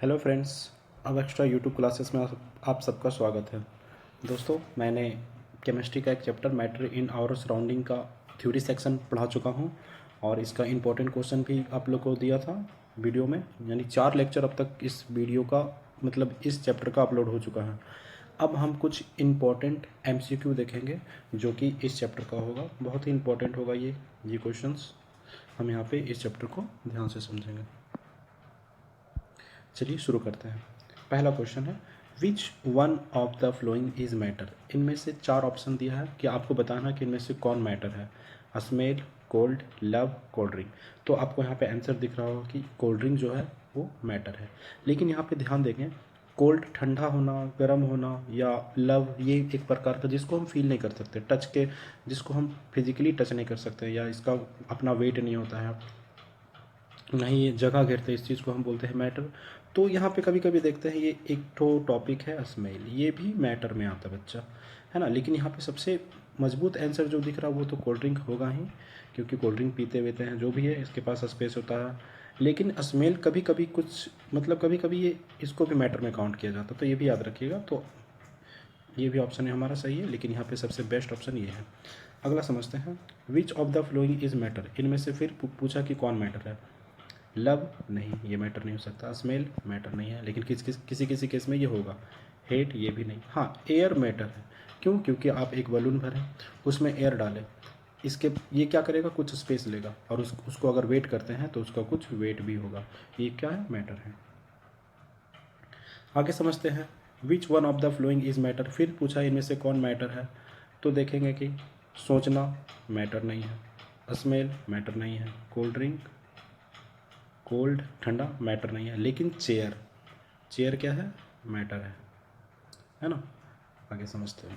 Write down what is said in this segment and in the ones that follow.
Hello friends, अब extra YouTube classes में आप सबका स्वागत है। दोस्तों, मैंने केमिस्ट्री का एक chapter matter in our surrounding का थ्योरी सेक्शन पढ़ा चुका हूं और इसका इम्पोर्टेंट क्वेश्चन भी आप लोग को दिया था वीडियो में। यानी 4 लेक्चर अब तक इस वीडियो का मतलब इस चैप्टर का अपलोड हो चुका है। अब हम कुछ इम्पोर्टेंट MCQ देखेंगे जो कि इस चैप्टर का होगा। बहुत ही इम्पोर्टेंट होगा ये क्वेश्चंस। हम यहाँ पे इस चैप्टर को ध्यान से समझेंगे। चलिए शुरू करते हैं। पहला क्वेश्चन है, which one of the following is matter. इनमें से 4 ऑप्शन दिया है कि आपको बताना कि इनमें से कौन मैटर है। Smell, cold, love, cold drink. तो आपको यहाँ पे आंसर दिख रहा होगा कि कोल्ड ड्रिंक जो है वो मैटर है। लेकिन यहाँ पे ध्यान देंगे, कोल्ड ठंडा होना, गर्म होना, या लव ये एक प्रकार का जिसको हम फील नहीं कर सकते, टच के जिसको हम फिजिकली टच नहीं कर सकते, या इसका अपना वेट नहीं होता है, नहीं ये जगह घेरते, इस चीज़ को हम बोलते हैं मैटर। तो यहाँ पे कभी कभी देखते हैं ये एक ठो टॉपिक है स्मेल, ये भी मैटर में आता है बच्चा, है ना। लेकिन यहाँ पे सबसे मजबूत आंसर जो दिख रहा है वो तो कोल्ड ड्रिंक होगा ही, क्योंकि कोल्ड ड्रिंक पीते हुए हैं जो भी है इसके पास स्पेस होता है। लेकिन स्मेल कभी कभी कुछ मतलब कभी कभी ये इसको भी मैटर में काउंट किया जाता है, तो ये भी याद रखिएगा। तो ये भी ऑप्शन है हमारा सही है, लेकिन यहाँ पे सबसे बेस्ट ऑप्शन ये है। अगला समझते हैं, विच of the following is matter. इनमें से फिर पूछा कि कौन मैटर है। लव नहीं, ये मैटर नहीं हो सकता। स्मेल मैटर नहीं है, लेकिन किसी किसी केस में ये होगा। हेट ये भी नहीं। हाँ, एयर मैटर है। क्यों? क्योंकि आप एक बलून भरें, उसमें एयर डालें, इसके ये क्या करेगा, कुछ स्पेस लेगा, और उसको अगर वेट करते हैं तो उसका कुछ वेट भी होगा। ये क्या है? मैटर है। आगे समझते हैं, which one of the following is matter. फिर पूछा इनमें से कौन मैटर है। तो देखेंगे कि सोचना मैटर नहीं है, स्मेल मैटर नहीं है, कोल्ड ड्रिंक कोल्ड ठंडा मैटर नहीं है, लेकिन चेयर, चेयर क्या है? मैटर है ना। आगे समझते हैं,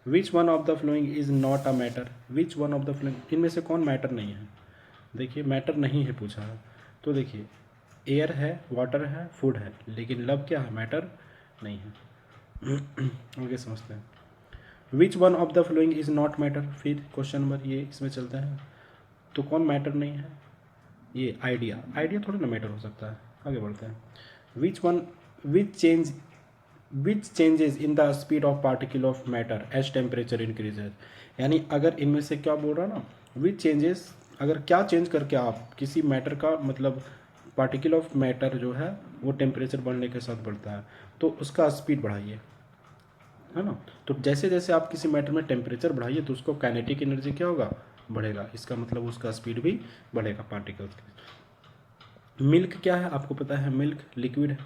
which one of the following is not a matter. Which one of the flowing, इनमें से कौन मैटर नहीं है। देखिए मैटर नहीं है पूछा है, तो देखिए एयर है, वाटर है, फूड है, लेकिन लव क्या है? मैटर नहीं है। आगे समझते हैं, which one of the following is not matter. फिर क्वेश्चन नंबर ये इसमें चलते हैं, तो कौन मैटर नहीं है? ये आइडिया, आइडिया थोड़ा ना मैटर हो सकता है। आगे बढ़ते हैं, which one which change which changes in the speed of particle of matter as temperature increases. यानी अगर इनमें से क्या बोल रहा है ना, विच चेंजेस, अगर क्या चेंज करके आप किसी मैटर का मतलब पार्टिकल ऑफ मैटर जो है वो टेम्परेचर बढ़ने के साथ बढ़ता है, तो उसका स्पीड बढ़ाइए, है ना। तो जैसे जैसे आप किसी मैटर में टेम्परेचर बढ़ाइए तो उसको काइनेटिक एनर्जी क्या होगा? बढ़ेगा। इसका मतलब उसका स्पीड भी बढ़ेगा पार्टिकल्स की। मिल्क क्या है? आपको पता है मिल्क लिक्विड है,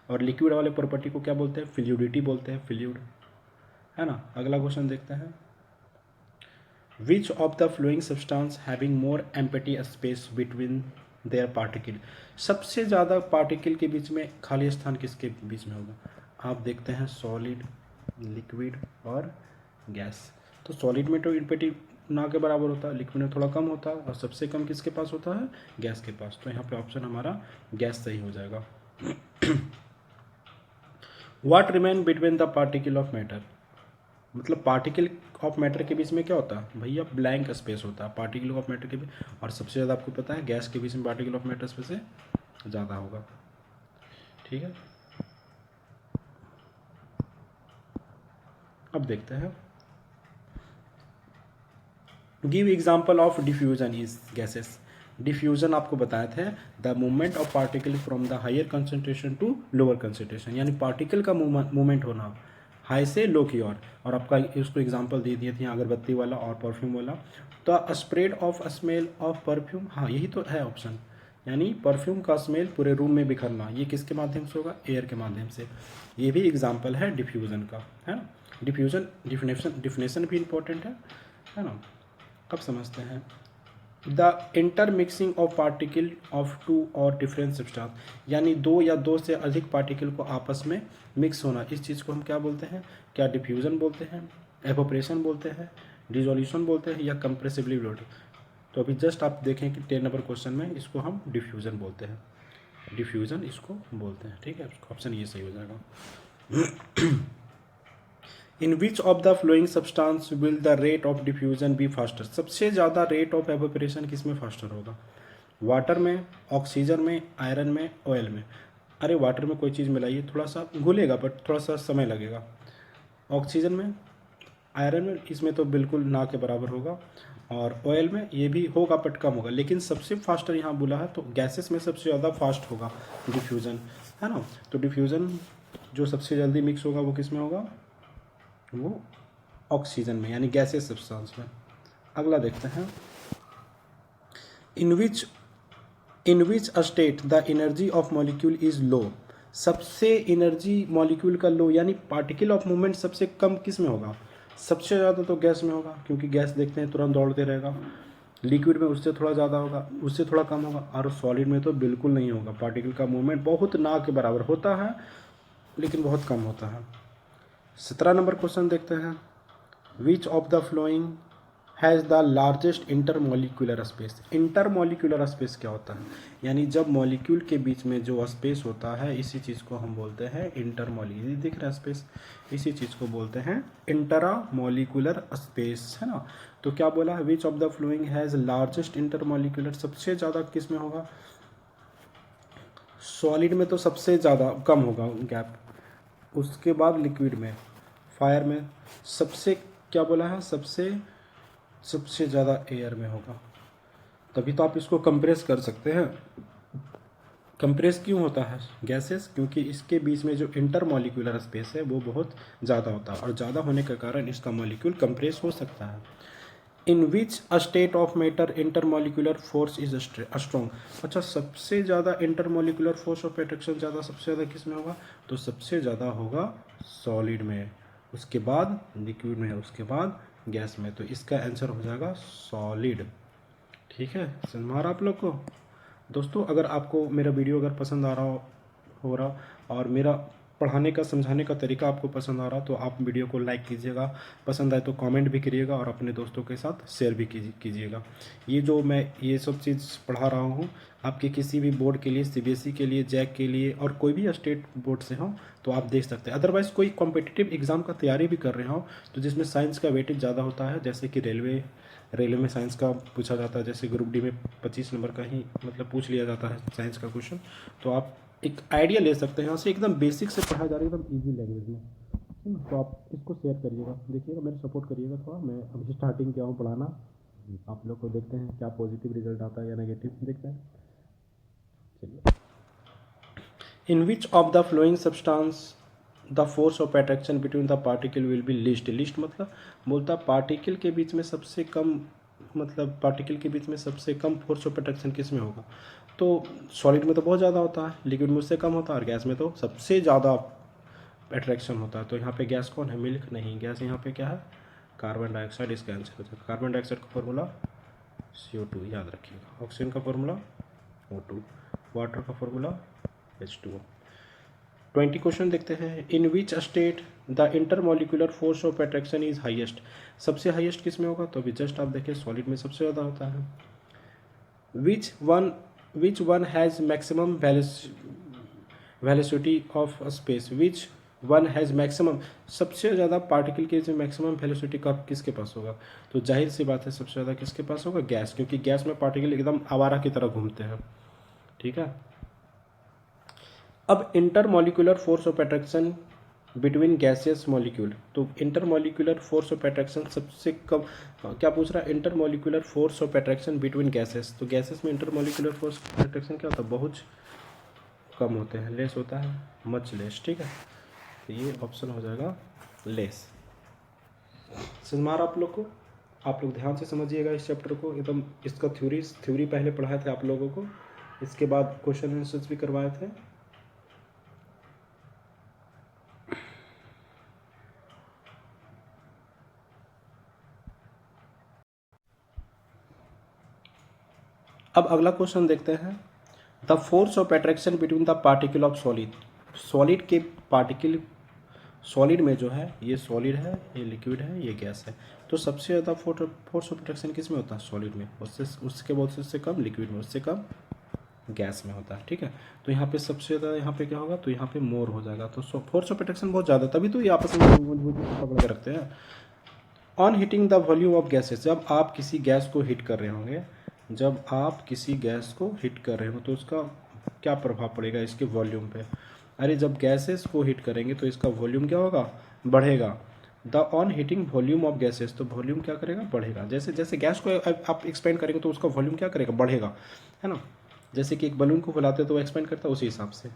और लिक्विड वाले प्रॉपर्टी को क्या बोलते हैं? फ्लूइडिटी बोलते हैं, फ्लूइड, है ना। अगला क्वेश्चन देखते हैं, विच of the following substance having more empty space between their particle. सबसे ज़्यादा पार्टिकल के बीच में खाली स्थान किसके बीच में होगा? आप देखते हैं सॉलिड, लिक्विड और गैस। तो सॉलिड में तो एम्प्टी ना के बराबर होता है, लिक्विड में थोड़ा कम होता है, और सबसे कम किसके पास होता है? गैस के पास। तो यहाँ पे ऑप्शन हमारा गैस सही हो जाएगा। What remain between the particle of matter. मतलब पार्टिकल ऑफ मैटर के बीच में क्या होता है भैया? ब्लैंक स्पेस होता है पार्टिकल ऑफ मैटर के बीच, और सबसे ज़्यादा आपको पता है गैस के बीच में पार्टिकल ऑफ मैटर स्पेस ज़्यादा होगा। ठीक है, अब देखते हैं, give example of diffusion is gases. Diffusion आपको बताए थे the movement of particle from the higher concentration to lower concentration, यानी पार्टिकल का मूवमेंट होना हाई से लो की ओर। और आपका उसको एग्जांपल दे दिए थे अगरबत्ती वाला और परफ्यूम वाला। तो spread of smell of perfume, हाँ यही तो है ऑप्शन, यानी परफ्यूम का स्मेल पूरे रूम में बिखरना, ये किसके माध्यम से होगा? एयर के माध्यम से। ये भी एग्जाम्पल है डिफ्यूजन का, है ना। डिफ्यूजन डिफिनेशन भी इम्पोर्टेंट है ना। अब समझते हैं, the intermixing of particle of two or different substance, यानी दो या दो से अधिक पार्टिकल को आपस में मिक्स होना, इस चीज़ को हम क्या बोलते हैं? क्या डिफ्यूजन बोलते हैं, एवोपरेशन बोलते हैं, डिसोल्यूशन बोलते हैं, या कंप्रेसिबिलिटी। तो अभी जस्ट आप देखें कि 10 नंबर क्वेश्चन में इसको हम डिफ्यूजन बोलते हैं, डिफ्यूजन इसको बोलते हैं। ठीक है, ऑप्शन ये सही हो जाएगा। In which of the following substance will the rate of diffusion be faster. सबसे ज़्यादा रेट ऑफ एवोपरेशन किस में फास्टर होगा? वाटर में, ऑक्सीजन में, आयरन में, ऑयल में। अरे वाटर में कोई चीज़ मिलाइए, थोड़ा सा घुलेगा बट थोड़ा सा समय लगेगा। ऑक्सीजन में, आयरन में, इसमें तो बिल्कुल ना के बराबर होगा। और ऑयल में ये भी होगा बट कम होगा, लेकिन सबसे फास्टर यहाँ बोला है तो गैसेस में सबसे ज़्यादा फास्ट होगा डिफ्यूज़न, है ना। तो डिफ्यूज़न जो सबसे जल्दी मिक्स होगा वो किस में होगा, वो ऑक्सीजन में, यानी गैसेस सब्सटेंस में। अगला देखते हैं, in which state the energy of molecule is low. सबसे एनर्जी मॉलिक्यूल का लो यानी पार्टिकल ऑफ मूवमेंट सबसे कम किस में होगा, सबसे ज़्यादा तो गैस में होगा, क्योंकि गैस देखते हैं तुरंत दौड़ते रहेगा। लिक्विड में उससे थोड़ा ज़्यादा होगा, उससे थोड़ा कम होगा, और सॉलिड में तो बिल्कुल नहीं होगा। पार्टिकल का मूवमेंट बहुत ना के बराबर होता है लेकिन बहुत कम होता है। 17 नंबर क्वेश्चन देखते हैं, विच of the flowing has the largest intermolecular space. Intermolecular space क्या होता है, यानी जब मॉलिक्यूल के बीच में जो स्पेस होता है इसी चीज़ को हम बोलते हैं इंटरमोलिकुलर, दिख रहा है स्पेस, इसी चीज़ को बोलते हैं इंटरामोलिकुलर स्पेस, है ना। तो क्या बोला है, which of the flowing has largest intermolecular, सबसे ज़्यादा किस में होगा, सॉलिड में तो सबसे ज़्यादा कम होगा गैप, उसके बाद लिक्विड में, फायर में, सबसे क्या बोला है, सबसे ज़्यादा एयर में होगा। तभी तो आप इसको कंप्रेस कर सकते हैं। कंप्रेस क्यों होता है गैसेस, क्योंकि इसके बीच में जो इंटरमॉलिक्यूलर स्पेस है वो बहुत ज़्यादा होता है, और ज़्यादा होने के कारण इसका मॉलिक्यूल कंप्रेस हो सकता है। In which state of matter intermolecular force is strong. अच्छा, सबसे ज़्यादा इंटरमॉलिक्यूलर फोर्स ऑफ अट्रैक्शन ज़्यादा सबसे ज़्यादा किस में होगा, तो सबसे ज़्यादा होगा सॉलिड में, उसके बाद लिक्विड में, उसके बाद गैस में। तो इसका आंसर हो जाएगा सॉलिड। ठीक है, समझ में आ रहा आप लोग को। दोस्तों, अगर आपको मेरा वीडियो अगर पसंद आ रहा हो रहा और मेरा पढ़ाने का समझाने का तरीका आपको पसंद आ रहा तो आप वीडियो को लाइक कीजिएगा, पसंद आए तो कमेंट भी करिएगा और अपने दोस्तों के साथ शेयर भी कीजिएगा। ये जो मैं ये सब चीज़ पढ़ा रहा हूँ आपके किसी भी बोर्ड के लिए, सीबीएसई के लिए, जैक के लिए, और कोई भी स्टेट बोर्ड से हो तो आप देख सकते हैं। अदरवाइज़ कोई कॉम्पिटिटिव एग्ज़ाम का तैयारी भी कर रहे हो तो जिसमें साइंस का वेटेज ज़्यादा होता है, जैसे कि रेलवे में साइंस का पूछा जाता है, जैसे ग्रुप डी में 25 नंबर का ही मतलब पूछ लिया जाता है साइंस का क्वेश्चन, तो आप एक आइडिया ले सकते हैं यहाँ से। एकदम बेसिक से पढ़ाया जा रहा है, एकदम इजी लैंग्वेज में, ठीक है। तो आप इसको शेयर करिएगा, देखिएगा, मेरे सपोर्ट करिएगा थोड़ा। मैं अभी स्टार्टिंग किया हूँ पढ़ाना, आप लोग को देखते हैं क्या पॉजिटिव रिजल्ट आता है या नेगेटिव, देखते हैं। चलिए, in which of the following substance the force of attraction between the particle will be least. Least मतलब बोलता पार्टिकल के बीच में सबसे कम, मतलब पार्टिकल के बीच में सबसे कम फोर्स ऑफ अट्रैक्शन किस में होगा, तो सॉलिड में तो बहुत ज़्यादा होता है, लिक्विड में उससे कम होता है, और गैस में तो सबसे ज़्यादा अट्रैक्शन होता है। तो यहाँ पे गैस कौन है, मिल्क नहीं, गैस यहाँ पे क्या है, कार्बन डाइऑक्साइड, इसका आंसर हो जाएगा। कार्बन डाइऑक्साइड का फॉर्मूला CO2 याद रखिएगा, ऑक्सीजन का फॉर्मूला O2, वाटर का फॉर्मूला H2O। 20 क्वेश्चन देखते हैं, in which state the intermolecular force of attraction is highest. सबसे हाईएस्ट किस में होगा, तो अभी जस्ट आप देखिए सॉलिड में सबसे ज़्यादा होता है। Which one has maximum velocity of space, which one has maximum, सबसे ज़्यादा पार्टिकल के मैक्सिमम वेलोसिटी का किसके पास होगा, तो जाहिर सी बात है सबसे ज़्यादा किसके पास होगा, गैस, क्योंकि गैस में पार्टिकल एकदम आवारा की तरह घूमते हैं। ठीक है, अब intermolecular force of attraction between gaseous molecule, तो इंटरमोलिकुलर फोर्स ऑफ अट्रैक्शन सबसे कम, क्या पूछ रहा है, intermolecular force of attraction between gases, तो गैसेस में इंटरमोलिकुलर फोर्स ऑफ अट्रैक्शन क्या होता है, बहुत कम होते हैं, लेस होता है, मच लेस। ठीक है, तो ये ऑप्शन हो जाएगा लेस। समझ में आ रहा आप लोग को, आप लोग ध्यान से समझिएगा इस चैप्टर को एकदम। इसका थ्योरी पहले पढ़ाए थे आप लोगों को, इसके बाद क्वेश्चन आंसर्स भी करवाए थे। अब अगला क्वेश्चन देखते हैं, the force of attraction between the particle of solid. Solid के पार्टिकल, सॉलिड में जो है ये सॉलिड है, ये लिक्विड है, ये गैस है, तो सबसे ज़्यादा फोर्स ऑफ अट्रैक्शन किस में होता है, सॉलिड में, उसके बाद उससे कम लिक्विड में, उससे कम गैस में होता है। ठीक है, तो यहाँ पे सबसे ज़्यादा यहाँ पे क्या होगा, तो यहाँ पे मोर हो जाएगा, तो फोर्स ऑफ अट्रैक्शन बहुत ज़्यादा, तभी तो ये आपस में पकड़ के रखते हैं। On heating the volume of gases, जब आप किसी गैस को हीट कर रहे होंगे, जब आप किसी गैस को हीट कर रहे हो तो उसका क्या प्रभाव पड़ेगा इसके वॉल्यूम पे? अरे जब गैसेस को हीट करेंगे तो इसका वॉल्यूम क्या होगा? बढ़ेगा। The on heating volume of gases, तो वॉल्यूम क्या करेगा? बढ़ेगा। जैसे जैसे गैस को आप एक्सपेंड करेंगे तो उसका वॉल्यूम क्या करेगा? बढ़ेगा, है ना। जैसे कि एक बलून को फुलाते हैं तो वो एक्सपेंड करता है, उसी हिसाब से।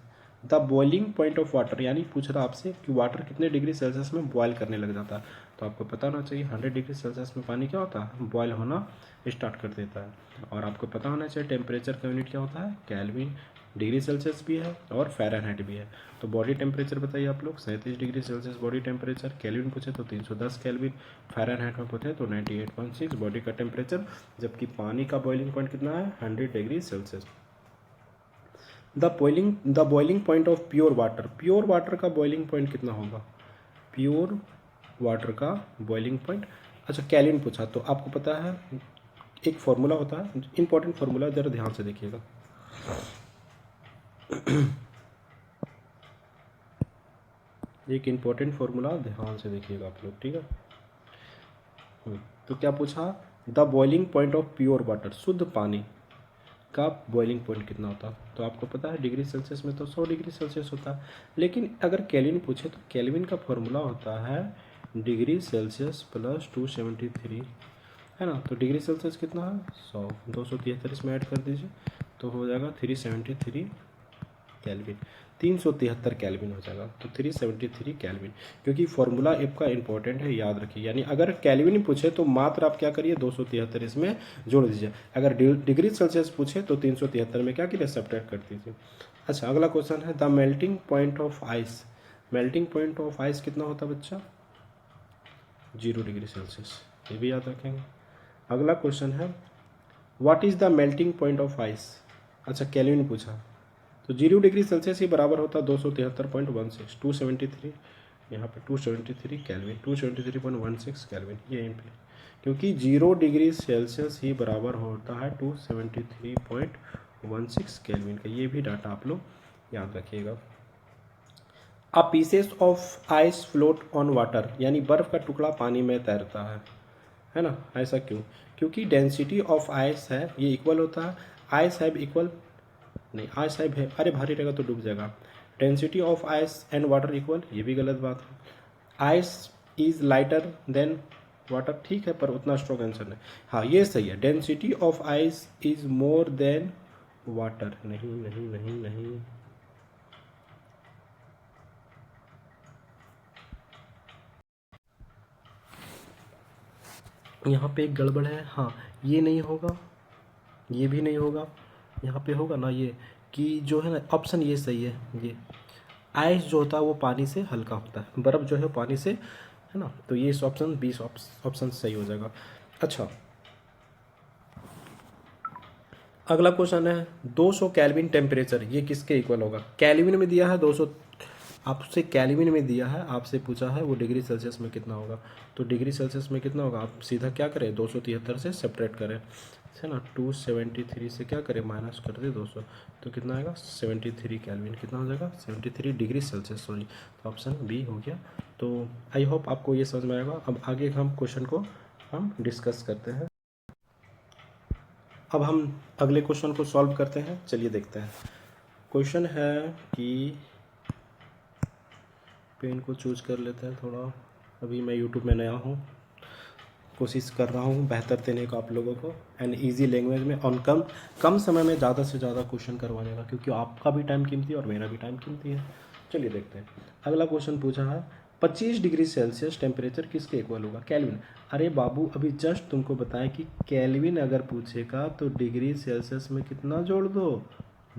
The boiling point of water, यानी पूछ रहा आपसे कि वाटर कितने डिग्री सेल्सियस में बॉयल करने लग जाता है, तो आपको पता होना चाहिए 100 डिग्री सेल्सियस में पानी क्या होता है? बॉयल होना स्टार्ट कर देता है। और आपको पता होना चाहिए टेम्परेचर का यूनिट क्या होता है? केल्विन। डिग्री सेल्सियस भी है और फ़ारेनहाइट भी है। तो बॉडी टेम्परेचर बताइए आप लोग, 37 degree Celsius body temperature. Kelvin पूछे तो 310 केल्विन। फ़ारेनहाइट में पूछे तो 98.6 बॉडी का टेम्परेचर। जबकि पानी का बॉइलिंग पॉइंट कितना है? 100 degree Celsius. The boiling point of pure water, pure water का बॉइलिंग पॉइंट कितना होगा? प्योर वाटर का बॉइलिंग पॉइंट, अच्छा केल्विन पूछा तो आपको पता है एक फॉर्मूला होता है, इंपॉर्टेंट फार्मूला, जरा ध्यान से देखिएगा। एक इंपॉर्टेंट फार्मूला ध्यान से देखिएगा आप लोग, ठीक है। तो क्या पूछा? The boiling point of pure water, शुद्ध पानी का बॉइलिंग पॉइंट कितना होता है? तो आपको पता है डिग्री सेल्सियस में तो 100 डिग्री सेल्सियस होता है। लेकिन अगर केल्विन पूछे तो केल्विन का फॉर्मूला होता है डिग्री सेल्सियस प्लस 273, है ना। तो डिग्री सेल्सियस कितना है? 100, 273 इसमें ऐड कर दीजिए तो हो जाएगा 373 केल्विन। 373 केल्विन हो जाएगा, तो 373 केल्विन। क्योंकि फॉर्मूला आपका इंपॉर्टेंट है, याद रखिए। यानी अगर केल्विन पूछे तो मात्र आप क्या करिए? 273 इसमें जोड़ दीजिए। अगर डिग्री सेल्सियस पूछे तो 373 में क्या करिए? सब्ट्रैक्ट कर दीजिए। अच्छा, अगला क्वेश्चन है the melting point of ice. Melting point of ice कितना होता है बच्चा? 0 डिग्री सेल्सियस, ये भी याद रखेंगे। अगला क्वेश्चन है what is the melting point of ice. अच्छा, केल्विन पूछा तो 0 डिग्री सेल्सियस ही बराबर होता है 273.16, 273, यहाँ पे 273 केल्विन, 273.16 केल्विन, ये इन पे, क्योंकि 0 डिग्री सेल्सियस ही बराबर होता है 273.16 केल्विन का। ये भी डाटा आप लोग याद रखिएगा। A pieces of ice float on water, यानी बर्फ़ का टुकड़ा पानी में तैरता है ना। ऐसा क्यों? क्योंकि डेंसिटी ऑफ आइस है ये इक्वल होता है, आइस हैव इक्वल, नहीं आइस हैव है, अरे भारी रहेगा तो डूब जाएगा। Density of ice and water equal, ये भी गलत बात है। Ice is lighter than water, ठीक है, पर उतना स्ट्रॉन्ग आंसर नहीं। हाँ ये सही है, density of ice is more than water, नहीं नहीं नहीं नहीं। यहाँ पे एक गड़बड़ है, हाँ ये नहीं होगा, ये भी नहीं होगा, यहाँ पे होगा ना ये कि जो है ना ऑप्शन ये सही है। ये आइस जो होता है वो पानी से हल्का होता है, बर्फ़ जो है पानी से, है ना। तो ये ऑप्शन 20 ऑप्शन सही हो जाएगा। अच्छा, अगला क्वेश्चन है 200 केल्विन टेम्परेचर, ये किसके इक्वल होगा? केल्विन में दिया है 200, आपसे केल्विन में दिया है, आपसे पूछा है वो डिग्री सेल्सियस में कितना होगा। तो डिग्री सेल्सियस में कितना होगा? आप सीधा क्या करें? 273 से सेपरेट करें, है ना। 273 से क्या करें? माइनस कर दे 200, तो कितना आएगा? 73 केल्विन। कितना हो जाएगा? 73 डिग्री सेल्सियस, सॉरी। तो ऑप्शन बी हो गया। तो आई होप आपको ये समझ में आएगा। अब आगे हम क्वेश्चन को हम डिस्कस करते हैं। अब हम अगले क्वेश्चन को सॉल्व करते हैं, चलिए देखते हैं। क्वेश्चन है कि पेन को चूज कर लेते हैं थोड़ा, अभी मैं यूट्यूब में नया हूँ, कोशिश कर रहा हूँ बेहतर देने को आप लोगों को एंड इजी लैंग्वेज में और कम समय में ज़्यादा से ज़्यादा क्वेश्चन करवाने का, क्योंकि आपका भी टाइम कीमती है और मेरा भी टाइम कीमती है। चलिए देखते हैं। अगला क्वेश्चन पूछा है 25 डिग्री सेल्सियस टेम्परेचर किसके इक्वल होगा? केल्विन। अरे बाबू अभी जस्ट तुमको बताया कि केल्विन अगर पूछेगा तो डिग्री सेल्सियस में कितना जोड़ दो?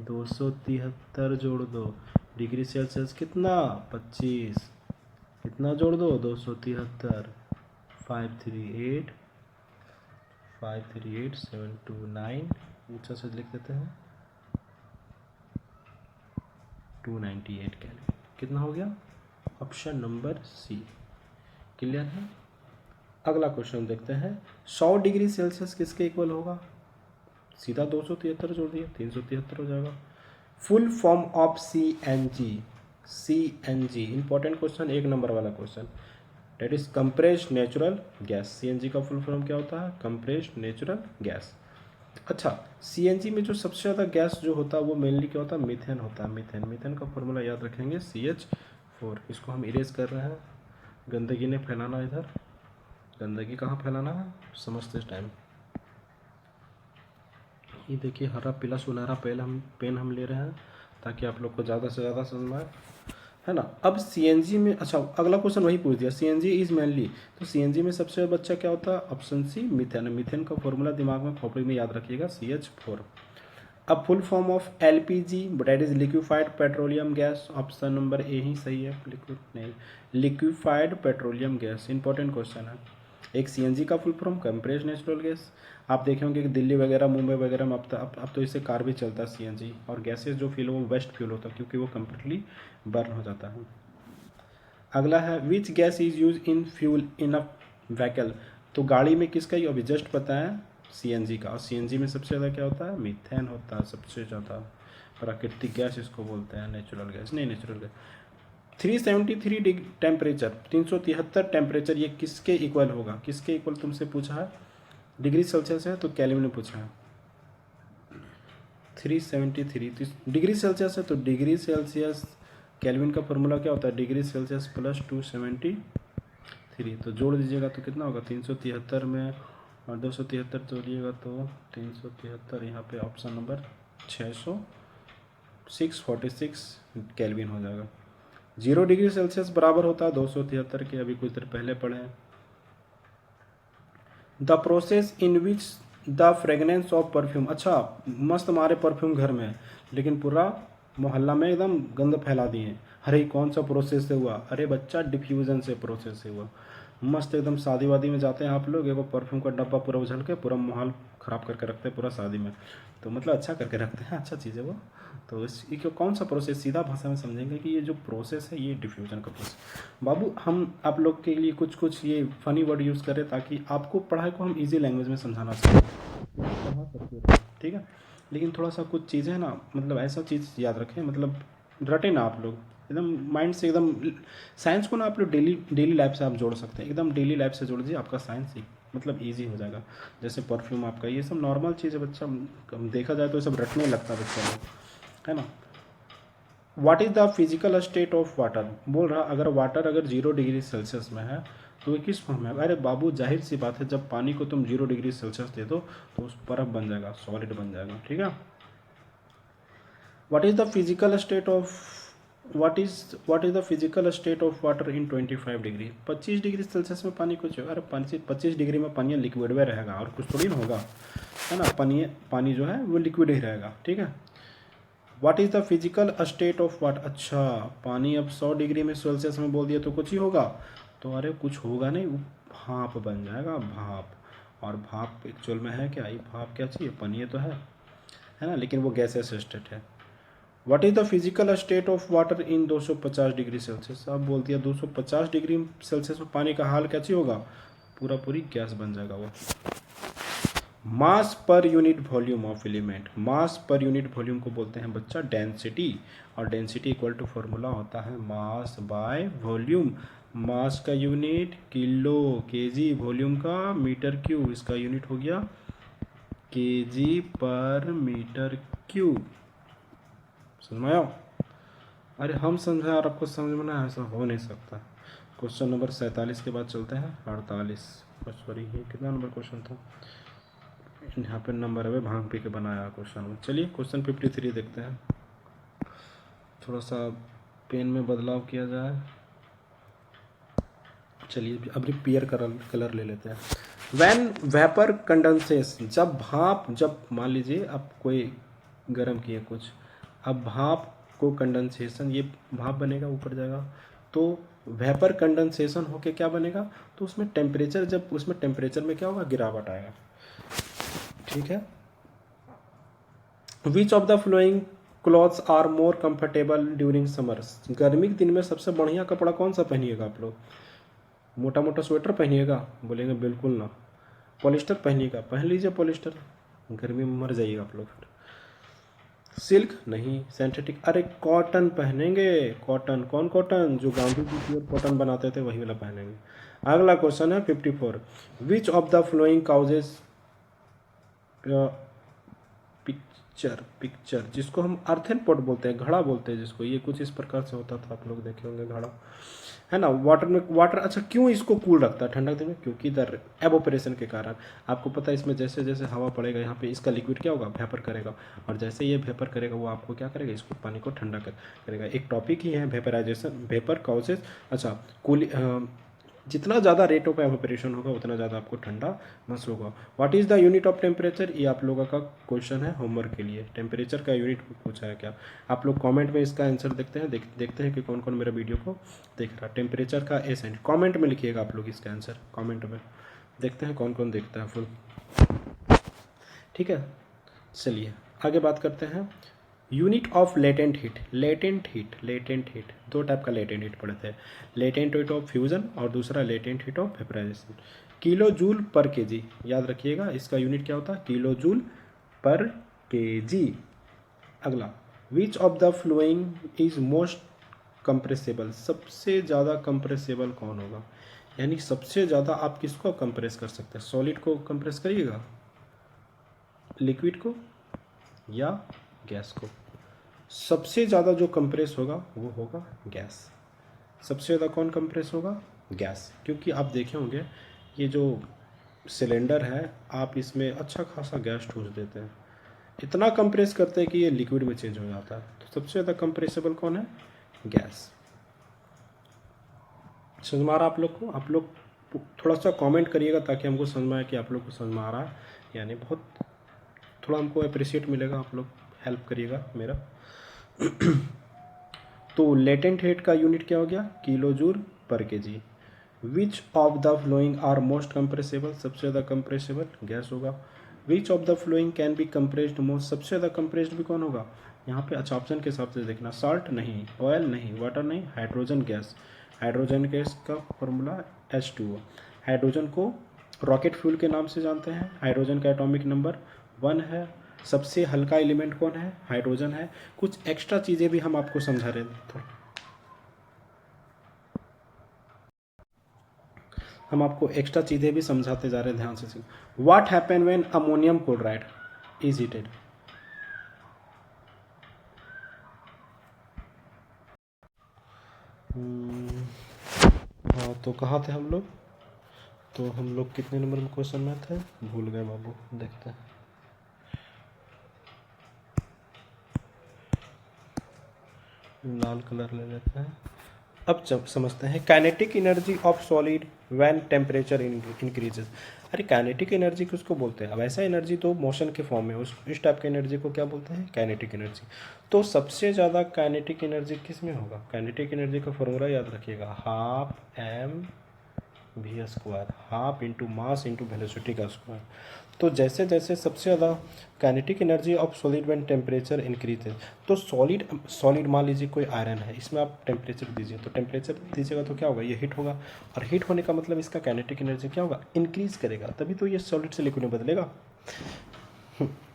273 जोड़ दो। डिग्री सेल्सियस कितना? 25, कितना जोड़ दो? 273, 538 729, ऊंचा से लिख देते हैं 298 केल्विन। कितना हो गया? Option number C. क्लियर है। अगला क्वेश्चन देखते हैं 100 डिग्री सेल्सियस किसके इक्वल होगा? सीधा 273 जोड़ दिया, 373 हो जाएगा। Full form of CNG, CNG important question, 1 number वाला question, that is compressed natural gas. CNG का फुल फॉर्म क्या होता है? Compressed natural gas. अच्छा, सीएनजी में जो सबसे ज़्यादा गैस जो होता है वो मेनली क्या होता है, मीथेन होता है। मीथेन, मीथेन का फॉर्मूला याद रखेंगे CH4। इसको हम इरेज कर रहे हैं, गंदगी ने फैलाना इधर, गंदगी कहाँ फैलाना है समझते इस टाइम। ये देखिए हरा पीला सुनहरा पेन हम ले रहे हैं ताकि आप लोग को ज़्यादा से ज़्यादा समझ में आए, है ना। अब सीएनजी में, अच्छा अगला क्वेश्चन वही पूछ दिया, सीएनजी इज मेनली, तो सीएनजी में सबसे बच्चा क्या होता है, ऑप्शन सी मीथेन। मीथेन का फॉर्मूला दिमाग में खोपड़ी में याद रखिएगा, CH4। अब full form of LPG, that is liquefied petroleum gas, option number A ही सही है, लिक्विड नहीं, liquefied petroleum gas. Important question है। एक सीएनजी का full form compressed natural gas. आप देखे होंगे कि दिल्ली वगैरह मुंबई वगैरह में अब तो इससे कार भी चलता है सीएनजी, और गैसेज जो फ्यूल वो वेस्ट फ्यूल होता है क्योंकि वो कम्प्लीटली बर्न हो जाता है। अगला है which gas is use in fuel in a vehicle, तो गाड़ी में किसका, ये अभी जस्ट बताया सीएनजी का, और सीएनजी में सबसे ज़्यादा क्या होता है, मीथेन होता है सबसे ज़्यादा। प्राकृतिक गैस इसको बोलते हैं, नेचुरल गैस नहीं, natural gas. 373 degree temperature, 373 temperature, ये किसके इक्वल होगा, किसके इक्वल तुमसे पूछा है, डिग्री सेल्सियस है तो केल्विन ने पूछा है। 373 डिग्री सेल्सियस है तो डिग्री सेल्सियस, केल्विन का फॉर्मूला क्या होता है, डिग्री सेल्सियस प्लस 273, तो जोड़ दीजिएगा तो कितना होगा, 373 में और 273 जोड़िएगा तो 373, यहाँ पे ऑप्शन नंबर 646 केल्विन हो जाएगा। 0 डिग्री सेल्सियस बराबर होता है 273 के, अभी कुछ देर पहले पढ़े हैं। The process in which the fragrance of perfume, अच्छा मस्त हमारे परफ्यूम घर में है लेकिन पूरा मोहल्ला में एकदम गंद फैला दिए। अरे कौन सा प्रोसेस से हुआ, अरे बच्चा डिफ्यूज़न से प्रोसेस से हुआ। मस्त एकदम शादी वादी में जाते हैं आप लोग, एगो परफ्यूम का डब्बा पूरा उछल के पूरा माहौल ख़राब करके रखते हैं पूरा शादी में, तो मतलब अच्छा करके रखते हैं, अच्छा चीज़ है वो। तो इस कौन सा प्रोसेस, सीधा भाषा में समझेंगे कि ये जो प्रोसेस है ये डिफ्यूजन का प्रोसेस। बाबू हम आप लोग के लिए कुछ कुछ ये फनी वर्ड यूज़ करें ताकि आपको पढ़ाई को हम इजी लैंग्वेज में समझाना चाहिए, ठीक है। लेकिन थोड़ा सा कुछ चीज़ें ना, मतलब ऐसा चीज़ याद रखें, मतलब रटे ना आप लोग एकदम माइंड से, एकदम साइंस को ना आप लोग डेली डेली लाइफ से आप जोड़ सकते हैं, एकदम डेली लाइफ से जोड़ दीजिए, आपका साइंस ही मतलब इजी हो जाएगा। जैसे परफ्यूम आपका, ये सब नॉर्मल चीज़ है बच्चा, देखा जाए तो ये सब रटने लगता है बच्चा लोग, है ना। What is the physical state of water, बोल रहा अगर वाटर अगर 0 डिग्री सेल्सियस में है तो ये किस फॉर्म में है। अरे बाबू जाहिर सी बात है, जब पानी को तुम 0 डिग्री सेल्सियस दे दो तो उस बर्फ बन जाएगा, सॉलिड बन जाएगा, ठीक है। What is the physical state of what is the physical state of water in 25 degree, 25 degree Celsius में पानी कुछ होगा, अरे 25 डिग्री में पानी लिक्विड में रहेगा और कुछ थोड़ी ना होगा, है ना। पानी जो है वो लिक्विड ही रहेगा, ठीक है। What is the physical state of water, अच्छा पानी अब 100 डिग्री में सेल्सियस में बोल दिया तो कुछ ही होगा, तो अरे कुछ होगा नहीं, वो भाप बन जाएगा, भाप। और भाप एक्चुअल में है क्या, ये भाप क्या चाहिए, पानी तो है ना, लेकिन वो गैसेस स्टेट है। What is the physical state of water in 250 degree Celsius, अब बोल दिया 250 डिग्री सेल्सियस में पानी का हाल क्या चाहिए होगा, पूरा पूरी गैस बन जाएगा वो। Mass per unit volume of element, mass per unit volume को बोलते हैं बच्चा डेंसिटी, और डेंसिटी इक्वल टू फॉर्मूला होता है मास बाय वॉल्यूम। मास का यूनिट किलो केजी, वॉल्यूम का मीटर क्यूब, इसका यूनिट हो गया केजी पर मीटर क्यूब। समझ में आया, अरे हम समझा और आपको समझ में ना, ऐसा हो नहीं सकता। क्वेश्चन नंबर 47 के बाद चलते हैं 48, सॉरी ये कितना नंबर क्वेश्चन था, यहाँ पे नंबर है भांग पी के बनाया क्वेश्चन में। चलिए क्वेश्चन 53 देखते हैं, थोड़ा सा पेन में बदलाव किया जाए। चलिए अब रिपेयर कलर ले लेते हैं। वैन वेपर कंडेंसेस, जब मान लीजिए आप कोई गर्म किए कुछ, अब भाप को कंडेंसेशन, ये भाप बनेगा ऊपर जाएगा, तो वेपर कंडेंसेशन होके क्या बनेगा, तो उसमें टेम्परेचर, जब उसमें टेम्परेचर में क्या होगा, गिरावट आएगा, ठीक है। Which of the following clothes are more comfortable during summers, गर्मी के दिन में सबसे बढ़िया कपड़ा कौन सा पहनिएगा आप लोग, मोटा मोटा स्वेटर पहनिएगा, बोलेंगे बिल्कुल ना। पॉलिस्टर पहनिएगा, पहन लीजिए पॉलिस्टर, गर्मी में मर जाइएगा आप लोग फिर। सिल्क नहीं, सिंथेटिक, अरे कॉटन पहनेंगे, कॉटन, कौन कॉटन, जो गांधी जी प्योर कॉटन बनाते थे वही वाला पहनेंगे। अगला क्वेश्चन है 54, विच of the flowing causes picture जिसको हम अर्थन पॉट बोलते हैं, घड़ा बोलते हैं जिसको, ये कुछ इस प्रकार से होता था, आप लोग देखे होंगे घड़ा, है ना। वाटर में वाटर, अच्छा क्यों इसको कूल रखता है ठंडक दिन में? क्योंकि द एवोपरेशन के कारण, आपको पता है इसमें जैसे जैसे हवा पड़ेगा यहाँ पे इसका लिक्विड क्या होगा, वेपर करेगा, और जैसे ये वेपर करेगा वो आपको क्या करेगा, इसको पानी को ठंडा करेगा। एक टॉपिक ही है वेपराइजेशन, वेपर कॉजेज, अच्छा कूल, जितना ज़्यादा रेट ऑफ एवेपोरेशन होगा उतना ज़्यादा आपको ठंडा महसूस होगा। What is the unit of temperature, ये आप लोगों का क्वेश्चन है होमवर्क के लिए, टेम्परेचर का यूनिट पूछा है क्या। आप लोग कमेंट में इसका आंसर देखते हैं, देखते हैं कि कौन कौन मेरा वीडियो को देख रहा है। टेम्परेचर का एस एंड कॉमेंट में लिखिएगा आप लोग इसका आंसर, कॉमेंट में देखते हैं कौन कौन देखता है फुल, ठीक है। चलिए आगे बात करते हैं। Unit of latent heat, latent heat दो टाइप का लेटेंट हीट पढ़ते हैं, लेटेंट हीट ऑफ फ्यूजन और दूसरा latent heat of vaporisation. Kilo joule per KG, याद रखिएगा इसका यूनिट क्या होता है, किलो जूल पर केजी। अगला, which of the following is most compressible, सबसे ज़्यादा कंप्रेसिबल कौन होगा, यानी सबसे ज़्यादा आप किसको कंप्रेस कर सकते हैं, सॉलिड को कंप्रेस करिएगा, लिक्विड को या गैस को। सबसे ज़्यादा जो कंप्रेस होगा वो होगा गैस। सबसे ज़्यादा कौन कंप्रेस होगा, गैस, क्योंकि आप देखे होंगे ये जो सिलेंडर है आप इसमें अच्छा खासा गैस ठूस देते हैं, इतना कंप्रेस करते हैं कि ये लिक्विड में चेंज हो जाता है। तो सबसे ज़्यादा कंप्रेसेबल कौन है, गैस। समझ में आ रहा आप लोग को, आप लोग थोड़ा सा कमेंट करिएगा ताकि हमको समझ में आए कि आप लोग को समझ में आ रहा है, यानी बहुत थोड़ा हमको अप्रिशिएट मिलेगा, आप लोग हेल्प करिएगा मेरा। तो लेटेंट हीट का यूनिट क्या हो गया, kilo joule per KG. Which of the following are most compressible, सबसे ज़्यादा कंप्रेसिबल गैस होगा। Which of the following can be compressed most, सबसे ज़्यादा कंप्रेस्ड भी कौन होगा यहाँ पे, अच्छा ऑप्शन के हिसाब से देखना, साल्ट नहीं, ऑयल नहीं, वाटर नहीं, हाइड्रोजन गैस। हाइड्रोजन गैस का फॉर्मूला H2O। हाइड्रोजन को रॉकेट फ्यूल के नाम से जानते हैं, हाइड्रोजन का एटॉमिक नंबर 1 है। सबसे हल्का एलिमेंट कौन है, हाइड्रोजन है। कुछ एक्स्ट्रा चीज़ें भी हम आपको समझा रहे थे, हम आपको एक्स्ट्रा चीज़ें भी समझाते जा रहे हैं, ध्यान से सुनिए। What happen when ammonium chloride is heated, हाँ तो कहाँ थे हम लोग, तो हम लोग कितने नंबर में क्वेश्चन में थे, भूल गए बाबू, देखते हैं। लाल कलर ले लेते हैं। अब जब समझते हैं kinetic energy of solid when temperature increases. अरे काइनेटिक एनर्जी किसको बोलते हैं, अब ऐसा एनर्जी तो मोशन के फॉर्म में, उस इस टाइप की एनर्जी को क्या बोलते हैं, काइनेटिक एनर्जी। तो सबसे ज़्यादा काइनेटिक एनर्जी किस में होगा, काइनेटिक एनर्जी का फॉर्मूला याद रखिएगा, half mv², half into mass into velocity का स्क्वायर। तो जैसे जैसे सबसे ज़्यादा kinetic energy of solid when temperature increase है, तो सॉलिड मान लीजिए कोई आयरन है, इसमें आप टेम्परेचर दीजिए, तो टेम्परेचर दीजिएगा तो क्या होगा, ये हीट होगा, और हीट होने का मतलब इसका काइनेटिक एनर्जी क्या होगा, इंक्रीज करेगा, तभी तो ये सॉलिड से लिक्विड में बदलेगा।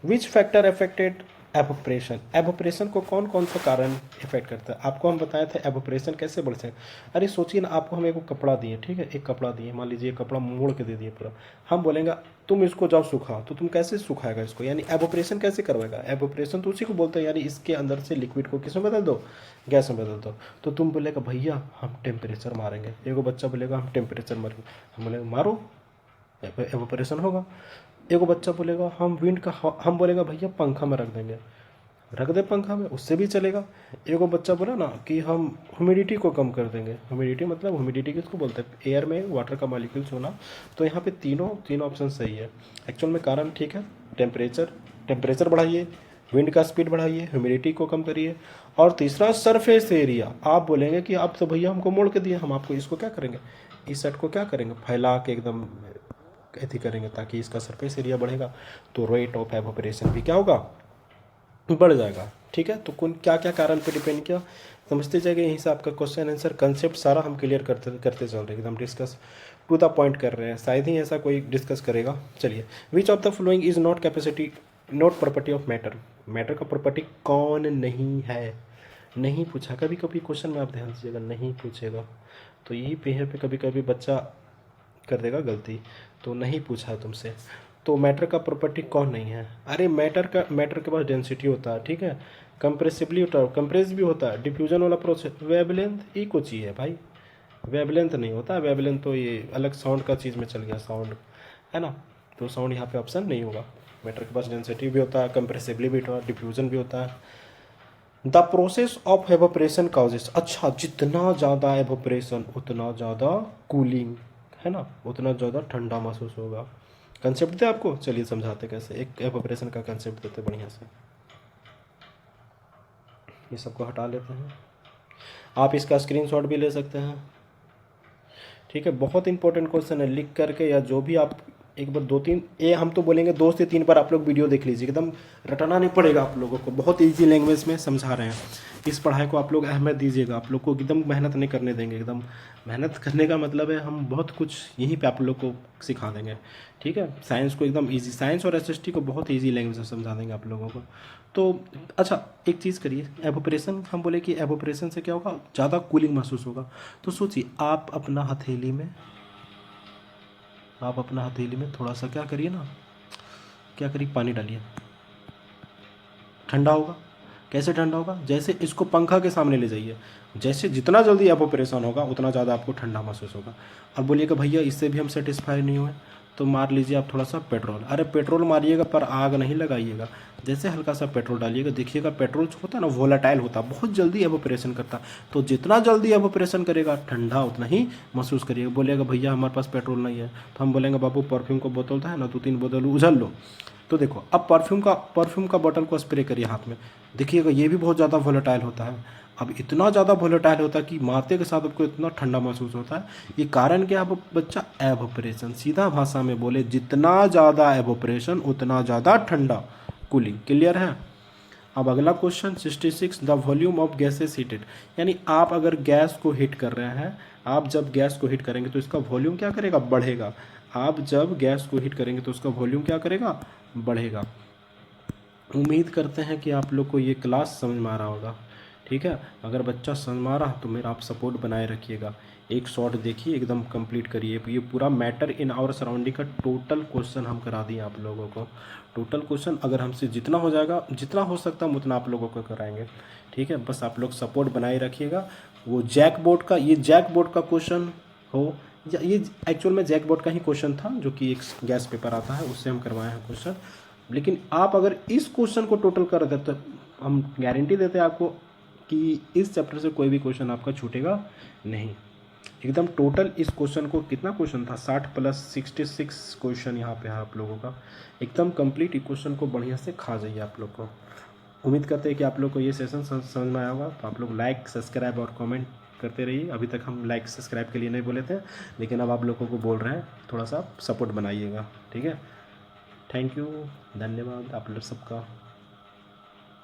Which factor affected evaporation, evaporation को कौन कौन सा कारण इफेक्ट करता है, आपको हम बताए थे एवोपरेशन कैसे बढ़ सकते। अरे सोचिए ना, आपको हम एक कपड़ा दिए, ठीक है, एक कपड़ा दिए, मान लीजिए कपड़ा मोड़ के दे दिए पूरा, हम बोलेंगे तुम इसको जाओ सुखाओ, तो तुम कैसे सुखाएगा इसको, यानी एवोपरेशन कैसे करवाएगा, एवोपरेशन तो उसी को बोलते हैं, यानी इसके अंदर से लिक्विड को किस में बदल दो, गैस में बदल दो। तो तुम बोलेगा भैया हम टेम्परेचर मारेंगे, एगो बच्चा बोलेगा हम टेम्परेचर मारेंगे, हम बोलेंगे मारो, एवोपरेशन होगा। एगो बच्चा बोलेगा हम विंड का, हम बोलेगा भैया पंखा में रख देंगे, रख दे पंखा में, उससे भी चलेगा। एगो बच्चा बोला ना कि हम ह्यूमिडिटी को कम कर देंगे, ह्यूमिडिटी मतलब ह्यूमिडिटी किसको बोलते हैं, एयर में वाटर का मॉलिक्यूल्स होना। तो यहाँ पे तीनों ऑप्शन सही है एक्चुअल में, कारण ठीक है, टेम्परेचर बढ़ाइए, विंड का स्पीड बढ़ाइए, ह्यूमिडिटी को कम करिए, और तीसरा सरफेस एरिया। आप बोलेंगे कि आप तो भैया हमको मोड़ के दिए, हम आपको इसको क्या करेंगे, इस सेट को क्या करेंगे, फैला के एकदम ऐसी करेंगे ताकि इसका सरफेस एरिया बढ़ेगा, तो रेट ऑफ एवोपरेशन भी क्या होगा, बढ़ जाएगा। ठीक है, तो कौन क्या क्या कारण पे डिपेंड किया समझते जाएंगे, यहीं से आपका क्वेश्चन आंसर कंसेप्ट सारा हम क्लियर करते चल रहे हैं, एकदम डिस्कस टू द पॉइंट कर रहे हैं, शायद ही ऐसा कोई डिस्कस करेगा। चलिए, विच of the following is not capacity not property of matter, matter का प्रॉपर्टी कौन नहीं है, नहीं पूछा, कभी कभी क्वेश्चन में आप ध्यान दीजिएगा नहीं पूछेगा, तो यही पे है पे कभी कभी बच्चा कर देगा गलती, तो नहीं पूछा तुमसे। तो मैटर का प्रॉपर्टी कौन नहीं है? अरे मैटर के पास डेंसिटी होता है, ठीक है, कंप्रेसिबली होता है, कंप्रेस भी होता है, डिफ्यूजन वाला प्रोसेस, वेवलेंथ एक ही है भाई, वेवलेंथ नहीं होता। वेवलेंथ तो ये अलग साउंड का चीज़ में चल गया, साउंड है ना, तो साउंड यहाँ पे ऑप्शन नहीं होगा। मैटर के पास डेंसिटी भी होता है, कंप्रेसिबली भी होता है, डिफ्यूजन भी होता है। The process of evaporation causes, अच्छा जितना ज़्यादा एवोपरेशन उतना ज़्यादा कूलिंग, है ना, उतना ज़्यादा ठंडा महसूस होगा। कंसेप्ट थे आपको, चलिए समझाते कैसे, एक एवोपरेशन का कंसेप्ट देते बढ़िया से। ये सबको हटा लेते हैं, आप इसका स्क्रीनशॉट भी ले सकते हैं, ठीक है। बहुत इंपॉर्टेंट क्वेश्चन है, लिख करके या जो भी आप एक बार 2-3 ये हम तो बोलेंगे 2 से 3 बार आप लोग वीडियो देख लीजिए, एकदम रटाना नहीं पड़ेगा आप लोगों को, बहुत इजी लैंग्वेज में समझा रहे हैं। इस पढ़ाई को आप लोग अहमियत दीजिएगा, आप लोग को एकदम मेहनत नहीं करने देंगे, एकदम मेहनत करने का मतलब है हम बहुत कुछ यहीं पे आप लोग को सिखा देंगे, ठीक है। साइंस को एकदम इजी, साइंस और एसएसटी को बहुत इजी लैंग्वेज में समझा देंगे आप लोगों को। तो अच्छा एक चीज़ करिए, एवोपरेशन हम बोले कि एवोपरेशन से क्या होगा, ज़्यादा कूलिंग महसूस होगा। तो सोचिए आप अपना हथेली में थोड़ा सा क्या करिए ना, क्या करिए, पानी डालिए, ठंडा होगा। कैसे ठंडा होगा? जैसे इसको पंखा के सामने ले जाइए, जैसे जितना जल्दी एवोपरेशन होगा उतना ज़्यादा आपको ठंडा महसूस होगा। और बोलिएगा भैया इससे भी हम सेटिस्फाई नहीं हुए, तो मार लीजिए आप थोड़ा सा पेट्रोल। अरे पेट्रोल मारिएगा पर आग नहीं लगाइएगा, जैसे हल्का सा पेट्रोल डालिएगा, देखिएगा पेट्रोल जो होता है ना वोलाटाइल होता है, बहुत जल्दी एवोपरेशन करता है। तो जितना जल्दी एवोपरेशन करेगा ठंडा उतना ही महसूस करिएगा। बोलिएगा भैया हमारे पास पेट्रोल नहीं है, तो हम बोलेंगे बाबू परफ्यूम का बोतल था ना, 2-3 बोतल उझल लो। तो देखो अब परफ्यूम का बॉटल को स्प्रे करिए हाथ में, देखिएगा ये भी बहुत ज़्यादा वोलेटाइल होता है। अब इतना ज़्यादा वोलेटाइल होता है कि मारते के साथ आपको इतना ठंडा महसूस होता है। ये कारण क्या है बच्चा? एवोपरेशन। सीधा भाषा में बोले जितना ज़्यादा एवोपरेशन उतना ज़्यादा ठंडा कूलिंग। क्लियर है? अब अगला question 66, the volume of gases heated, यानी आप अगर गैस को हीट कर रहे हैं, आप जब गैस को हीट करेंगे तो इसका वॉल्यूम क्या करेगा? बढ़ेगा। आप जब गैस को हीट करेंगे तो उसका वॉल्यूम क्या करेगा? बढ़ेगा। उम्मीद करते हैं कि आप लोग को ये क्लास समझ में आ रहा होगा, ठीक है। अगर बच्चा समझ में आ रहा तो मेरा आप सपोर्ट बनाए रखिएगा। एक शॉर्ट देखिए, एकदम कंप्लीट करिए। ये पूरा मैटर इन आवर सराउंडिंग का टोटल क्वेश्चन हम करा दिए आप लोगों को। टोटल क्वेश्चन अगर हमसे जितना हो जाएगा, जितना हो सकता है हम उतना आप लोगों को कराएंगे, ठीक है। बस आप लोग सपोर्ट बनाए रखिएगा। वो जैक बोर्ड का क्वेश्चन हो या ये एक्चुअल में जैक बोर्ड का ही क्वेश्चन था, जो कि एक गैस पेपर आता है उससे हम करवाए हैं क्वेश्चन। लेकिन आप अगर इस क्वेश्चन को टोटल कर देते तो हम गारंटी देते हैं आपको कि इस चैप्टर से कोई भी क्वेश्चन आपका छूटेगा नहीं। एकदम टोटल इस क्वेश्चन को, कितना क्वेश्चन था, 60 + 66 क्वेश्चन यहाँ पे है आप लोगों का। एकदम कंप्लीट क्वेश्चन को बढ़िया से खा जाइए आप लोग को। उम्मीद करते हैं कि आप लोग को ये सेशन समझ में आया होगा। तो आप लोग लाइक, सब्सक्राइब और कमेंट करते रहिए। अभी तक हम लाइक सब्सक्राइब के लिए नहीं बोले थे, लेकिन अब आप लोगों को बोल रहे हैं, थोड़ा सा सपोर्ट बनाइएगा, ठीक है। थैंक यू, धन्यवाद आप लोग सबका।